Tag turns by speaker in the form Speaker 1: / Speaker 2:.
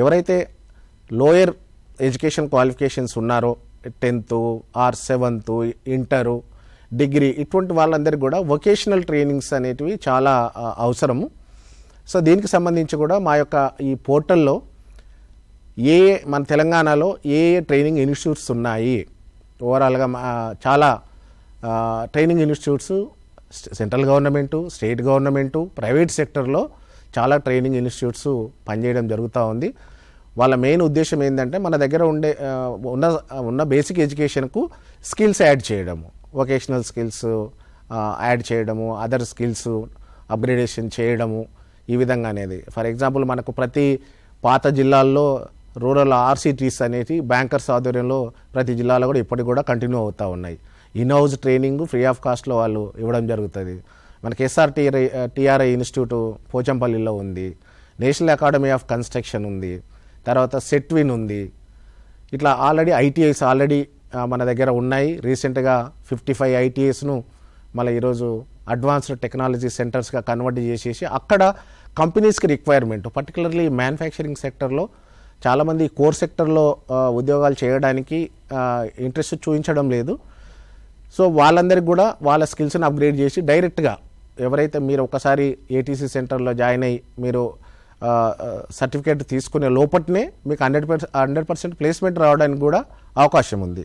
Speaker 1: ఎవరైతే lower education qualifications ఉన్నారో 10th are 7th inter degree ఇటువంటి వాళ్ళందరికీ కూడా వొకేషనల్ ట్రైనింగ్స్ అనేటివి చాలా అవసరము. సో దీనికి సంబంధించి కూడా మా యొక్క ఈ పోర్టల్లో మన తెలంగాణలో ఏ ట్రైనింగ్ ఇన్స్టిట్యూట్స్ ఉన్నాయి, ఓవరాల్గా చాలా training institutes central government, state government, private సెక్టర్లో చాలా ట్రైనింగ్ ఇన్స్టిట్యూట్స్ పనిచేయడం జరుగుతూ ఉంది. వాళ్ళ మెయిన్ ఉద్దేశం ఏంటంటే మన దగ్గర ఉన్న బేసిక్ ఎడ్యుకేషన్కు స్కిల్స్ యాడ్ చేయడము, వొకేషనల్ స్కిల్స్ యాడ్ చేయడము, అదర్ స్కిల్స్ అప్గ్రేడేషన్ చేయడము, ఈ విధంగా అనేది. ఫర్ ఎగ్జాంపుల్ మనకు ప్రతి పాత జిల్లాల్లో రూరల్ ఆర్సిటీస్ అనేవి బ్యాంకర్స్ ఆధ్వర్యంలో ప్రతి జిల్లాలో కూడా ఇప్పటికి కూడా కంటిన్యూ అవుతూ ఉన్నాయి. ఇన్-హౌస్ ట్రైనింగ్ ఫ్రీ ఆఫ్ కాస్ట్లో వాళ్ళు ఇవ్వడం జరుగుతుంది. మనకి టిఆర్ఐ ఇన్స్టిట్యూట్ పోచంపల్లిలో ఉంది, నేషనల్ అకాడమీ ఆఫ్ కన్స్ట్రక్షన్ ఉంది, తర్వాత సెట్విన్ ఉంది. ఇట్లా ఆల్రెడీ ఐటీఐస్ ఆల్రెడీ మన దగ్గర ఉన్నాయి. రీసెంట్గా 55 ఐటీఐస్ను మళ్ళీ ఈరోజు అడ్వాన్స్డ్ టెక్నాలజీ సెంటర్స్గా కన్వర్ట్ చేసేసి అక్కడ కంపెనీస్కి రిక్వైర్మెంట్, పర్టికులర్లీ మ్యానుఫ్యాక్చరింగ్ సెక్టర్లో చాలామంది కోర్ సెక్టర్లో ఉద్యోగాలు చేయడానికి ఇంట్రెస్ట్ చూపించడం లేదు. సో వాళ్ళందరికీ కూడా వాళ్ళ స్కిల్స్ని అప్గ్రేడ్ చేసి డైరెక్ట్గా ఎవరైతే మీరు ఒకసారి ఏటీసీ సెంటర్లో జాయిన్ అయ్యి మీరు సర్టిఫికేట్ తీసుకునే లోపట్నే మీకు 100% ప్లేస్మెంట్ రావడానికి కూడా అవకాశం ఉంది.